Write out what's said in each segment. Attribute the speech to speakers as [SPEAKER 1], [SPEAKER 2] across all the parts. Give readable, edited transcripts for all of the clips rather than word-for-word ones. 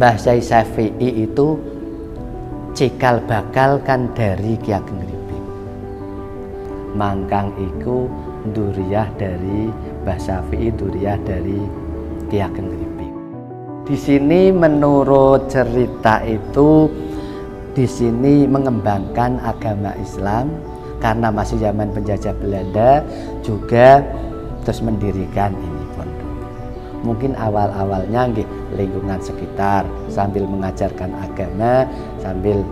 [SPEAKER 1] Mbah Syai Syafi'i itu cikal bakal kan dari Ki Ageng Griping. Mangkang iku nduriyah dari Mbah Syafi'i, nduriyah dari Ki Ageng Griping. Di sini menurut cerita itu di sini mengembangkan agama Islam karena masih zaman penjajah Belanda, juga terus mendirikan ini pondok. Mungkin awal-awalnya nggih lingkungan sekitar sambil mengajarkan agama, sambil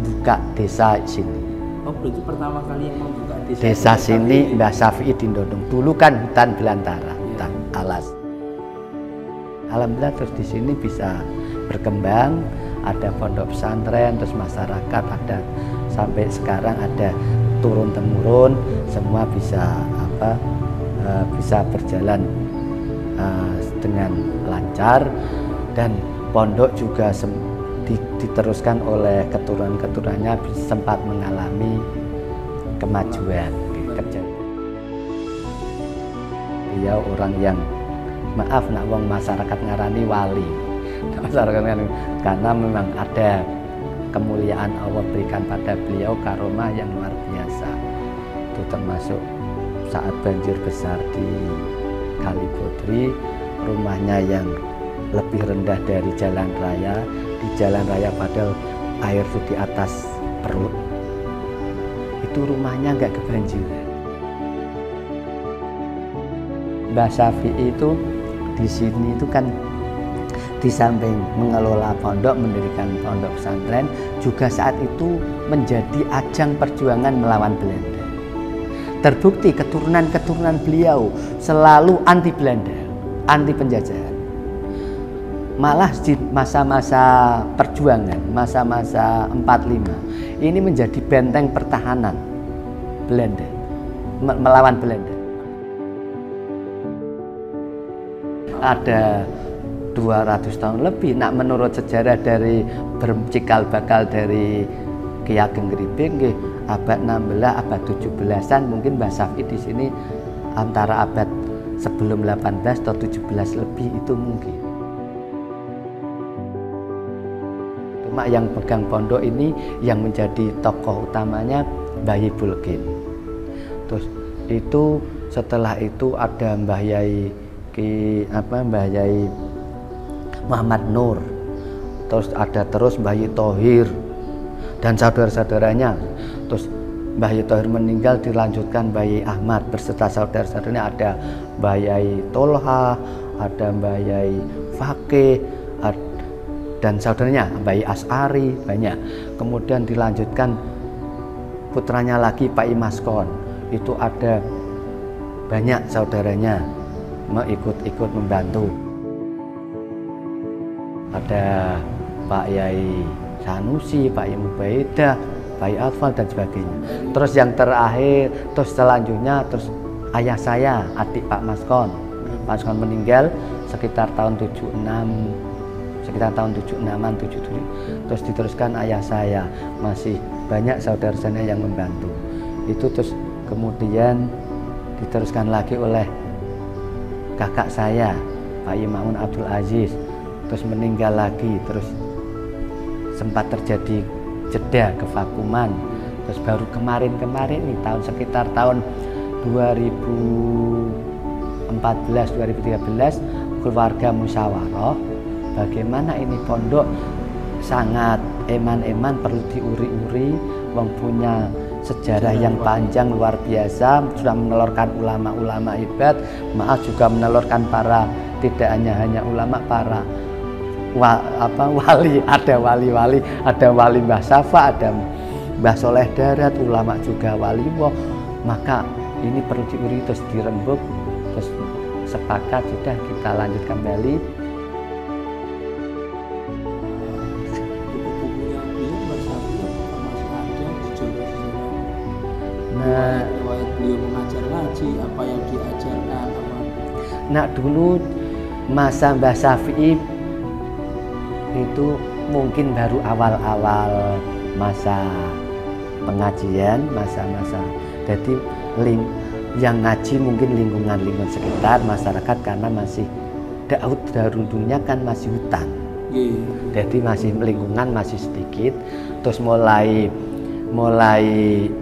[SPEAKER 1] buka desa sini.
[SPEAKER 2] Oh, berarti pertama kali yang membuka
[SPEAKER 1] Desa sini Mbah Syafi'i di Ndondong. Dulu kan hutan belantara, hutan alas. Alhamdulillah terus di sini bisa berkembang, ada pondok pesantren, terus masyarakat ada sampai sekarang ada turun temurun, semua bisa bisa berjalan dengan lancar, dan pondok juga diteruskan oleh keturunan-keturunannya sempat mengalami kemajuan kerja. Beliau orang yang maaf nak wong masyarakat ngarani wali. Masyarakat ngarani karena memang ada kemuliaan Allah berikan pada beliau, karomah yang luar biasa. Itu termasuk saat banjir besar di Kalibodri, rumahnya yang lebih rendah dari jalan raya, di jalan raya padahal air itu di atas perut. Itu rumahnya nggak kebanjiran. Mbah Syafi'i itu di sini itu kan di samping mengelola pondok, mendirikan pondok pesantren, juga saat itu menjadi ajang perjuangan melawan Belanda. Terbukti keturunan-keturunan beliau selalu anti Belanda, anti penjajahan. Malah di masa-masa perjuangan, masa-masa 45, ini menjadi benteng pertahanan Belanda, melawan Belanda. Ada 200 tahun lebih, nak menurut sejarah dari bercikal bakal dari Ki Ageng Griping, abad 16, abad 17-an, mungkin Mbah Syafi'i di sini antara abad sebelum 18 atau 17 lebih itu mungkin. Cuma yang pegang pondok ini yang menjadi tokoh utamanya Mbah Bulkin. Terus itu setelah itu ada Mbah Yai Mbah Yai Muhammad Nur, terus ada Mbah Yai Thohir dan saudara-saudaranya. Terus Mbah Yai Thohir meninggal, dilanjutkan Mbah Yai Ahmad berserta saudara-saudaranya, ada Mbah Yai Tolha, ada Mbah Yai Fakih dan saudaranya Mbah Yai As'ari, banyak. Kemudian dilanjutkan putranya lagi Pak Imaskon, itu ada banyak saudaranya ikut membantu. Ada Pak Yai Sanusi, Pak Yai Mubaidah, Pak Yai Atfal dan sebagainya. Terus yang terakhir, terus selanjutnya terus ayah saya, adik Pak Maskon. Pak Maskon meninggal sekitar tahun 76-an, 77. Terus diteruskan ayah saya, masih banyak saudara saya yang membantu. Itu terus kemudian diteruskan lagi oleh kakak saya, Pak Imamun Abdul Aziz, terus meninggal lagi, terus sempat terjadi jeda kevakuman, terus baru kemarin nih sekitar tahun 2014-2013 keluarga musyawarah bagaimana ini pondok sangat eman-eman, perlu diuri-uri, mempunyai sejarah yang panjang luar biasa, sudah menelurkan ulama-ulama hebat, juga menelurkan para, tidak hanya ulama, para wali, ada wali-wali, ada wali Mbah Safa, ada Mbah Soleh Darat, ulama juga wali wah. Maka ini perlu diuri, terus dirembuk, terus sepakat sudah kita lanjutkan kembali.
[SPEAKER 2] Riwayat beliau mengajar ngaji, apa yang diajarkan, apa?
[SPEAKER 1] Nah dulu masa Mbah Syafi'i itu mungkin baru awal-awal masa pengajian, masa-masa. Jadi yang ngaji mungkin lingkungan sekitar masyarakat, karena masih darundunya kan masih hutan. Jadi masih lingkungan masih sedikit. Terus mulai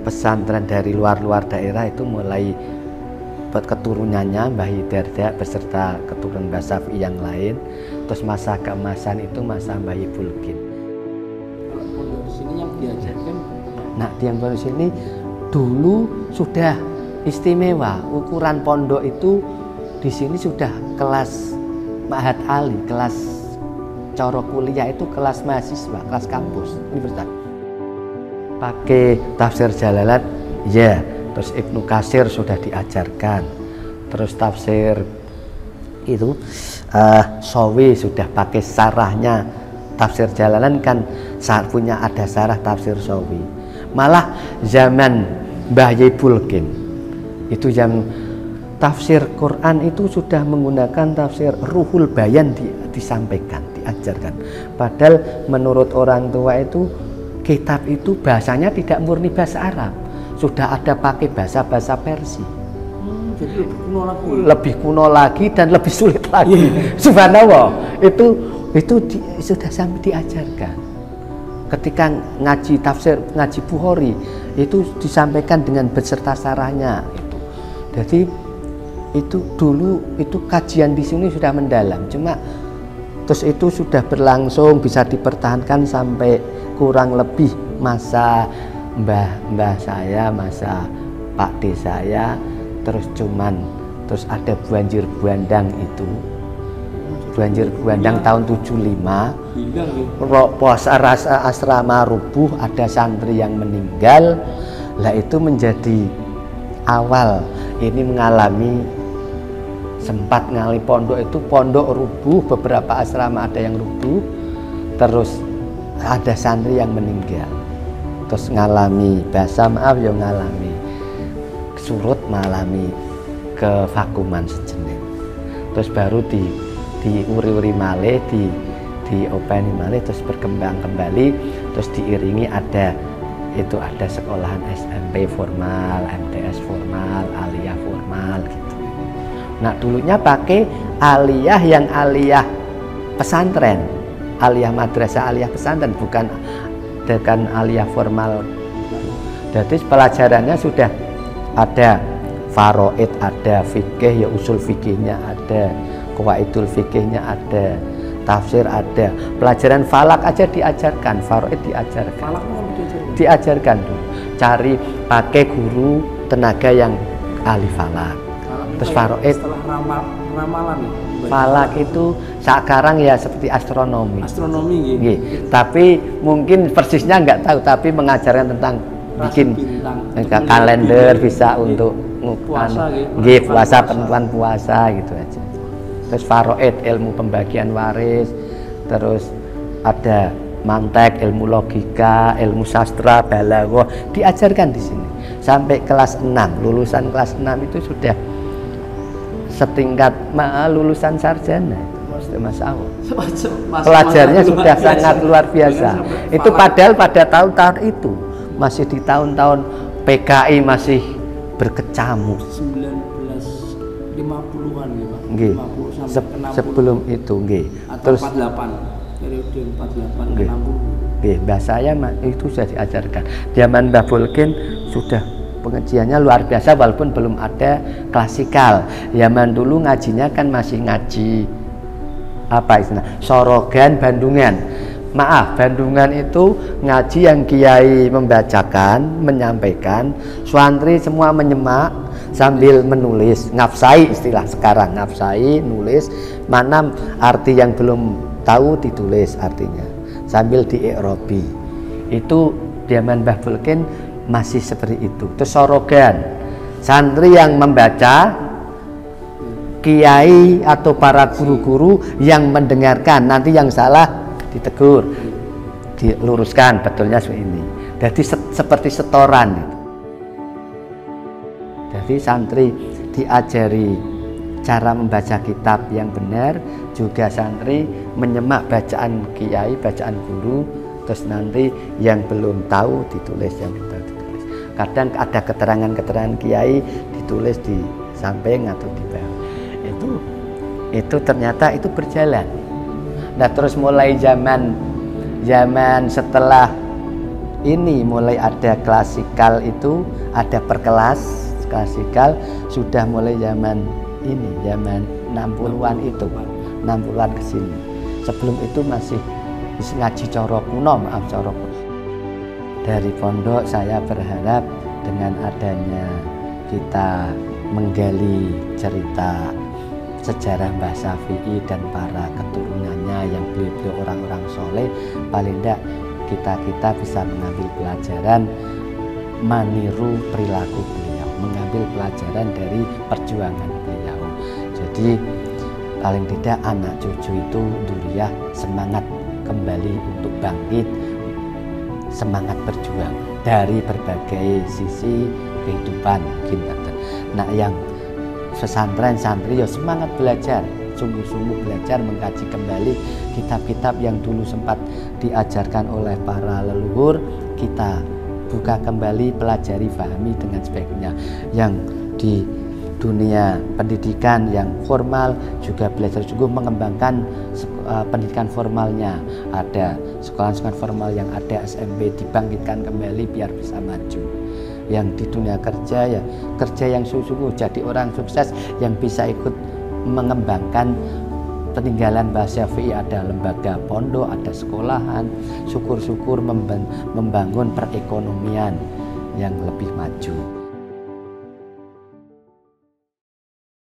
[SPEAKER 1] pesantren dari luar daerah itu mulai keturunannya Mbah Hidarda beserta keturunan Mbah Syafi'i yang lain. Terus masa keemasan itu masa Mbah Bulkin.
[SPEAKER 2] Kalau pondok di sini yang diajarkan,
[SPEAKER 1] nah di yang pondok sini dulu sudah istimewa. Ukuran pondok itu di sini sudah kelas Ma'had Ali, kelas coro kuliah itu kelas mahasiswa, kelas kampus universitas. Pakai tafsir Jalalain, ya. Terus Ibnu Katsir sudah diajarkan. Terus tafsir itu Sawi sudah pakai sarahnya. Tafsir Jalalain kan saat punya ada sarah tafsir Sawi. Malah zaman Mbah Bulkin itu yang tafsir Quran itu sudah menggunakan tafsir Ruhul Bayan disampaikan, diajarkan. Padahal menurut orang tua itu kitab itu bahasanya tidak murni bahasa Arab, sudah ada pakai bahasa Persia.
[SPEAKER 2] Jadi
[SPEAKER 1] lebih kuno lagi dan lebih sulit lagi. Subhanallah, itu sudah sampai diajarkan. Ketika ngaji tafsir, ngaji Bukhari itu disampaikan dengan beserta sarahnya. Jadi itu dulu itu kajian di sini sudah mendalam. Cuma terus itu sudah berlangsung bisa dipertahankan sampai kurang lebih masa mbah saya, masa Pak D saya, terus ada banjir bandang itu. Banjir bandang tahun 75. Pos asrama rubuh, ada santri yang meninggal. Lah itu menjadi awal ini mengalami sempat ngalami pondok rubuh, beberapa asrama ada yang rubuh, terus ada santri yang meninggal, terus ngalami ngalami surut, mengalami kevakuman sejenis, terus baru diuri-uri malih, diopeni malih, terus berkembang kembali, terus diiringi ada sekolahan SMP formal, MTS formal, aliyah formal gitu. Nah dulunya pakai aliyah yang aliyah pesantren, aliyah madrasah, aliyah pesantren, bukan dengan aliyah formal. Jadi pelajarannya sudah ada faraid, ada fikih, ya usul fikihnya ada, qawaidul fikihnya ada, tafsir ada, pelajaran falak aja diajarkan, faraid diajarkan.
[SPEAKER 2] Falak
[SPEAKER 1] diajarkan dulu. Cari pakai guru tenaga yang ahli falak. Terus faraid
[SPEAKER 2] setelah ramalan ya.
[SPEAKER 1] Falak itu sekarang ya seperti astronomi.
[SPEAKER 2] Astronomi gitu.
[SPEAKER 1] Tapi mungkin persisnya nggak tahu, tapi mengajarkan tentang bikin kalender bisa untuk
[SPEAKER 2] puasa
[SPEAKER 1] puasa, penentuan puasa gitu aja. Terus faraid ilmu pembagian waris, terus ada mantek, ilmu logika, ilmu sastra, balaghah diajarkan di sini. Sampai kelas 6, lulusan kelas 6 itu sudah setingkat lulusan sarjana itu Mas Awo. Pelajarnya sudah sangat luar biasa. Itu padahal pada tahun-tahun itu masih di tahun-tahun PKI masih berkecamuk.
[SPEAKER 2] 1950-an ya Pak.
[SPEAKER 1] Nggih.
[SPEAKER 2] 50 sampai 60.
[SPEAKER 1] Sebelum itu nggih.
[SPEAKER 2] Terus 48. Periode 48 ke 60.
[SPEAKER 1] Nggih, mbah saya itu sudah diajarkan. Zaman Mbah Bulkin sudah pengajiannya luar biasa walaupun belum ada klasikal. Zaman dulu ngajinya kan masih ngaji apa istilah sorogan Bandungan. Maaf, Bandungan itu ngaji yang kiai membacakan, menyampaikan, santri semua menyemak sambil menulis, ngafsai istilah sekarang, ngafsai, nulis, mana arti yang belum tahu ditulis artinya sambil di-i'robi. Itu zaman Mbah Bulkin masih seperti itu. Terus sorogan, santri yang membaca, kiai atau para guru-guru yang mendengarkan, nanti yang salah ditegur, diluruskan, betulnya seperti ini. Jadi seperti setoran gitu. Jadi santri diajari cara membaca kitab yang benar, juga santri menyemak bacaan kiai, bacaan guru, terus nanti yang belum tahu ditulis, yang belum tahu ditulis. Kadang ada keterangan-keterangan kiai ditulis di samping atau di bawah. Itu ternyata itu berjalan. Nah terus mulai zaman setelah ini mulai ada klasikal, itu ada perkelas klasikal, sudah mulai zaman ini, zaman 60-an itu, 60-an ke sini. Sebelum itu masih ngaji coro kuno, maaf coro kuno. Dari pondok saya berharap dengan adanya kita menggali cerita sejarah Mbah Syafi'i dan para keturunannya yang beliau orang-orang soleh, paling tidak kita bisa mengambil pelajaran, meniru perilaku beliau, mengambil pelajaran dari perjuangan beliau. Jadi paling tidak anak cucu itu duriah semangat kembali untuk bangkit, semangat berjuang dari berbagai sisi kehidupan. Nah yang pesantren santri ya semangat belajar, sungguh-sungguh belajar, mengkaji kembali kitab-kitab yang dulu sempat diajarkan oleh para leluhur, kita buka kembali, pelajari, pahami dengan sebaiknya. Yang di dunia pendidikan yang formal juga belajar sungguh mengembangkan pendidikan formalnya. Ada sekolah-sekolah formal yang ada SMP dibangkitkan kembali biar bisa maju. Yang di dunia kerja ya kerja yang sungguh-sungguh, jadi orang sukses yang bisa ikut mengembangkan peninggalan Mbah Syafi'i. Ada lembaga pondok, ada sekolahan, syukur-syukur membangun perekonomian yang lebih maju.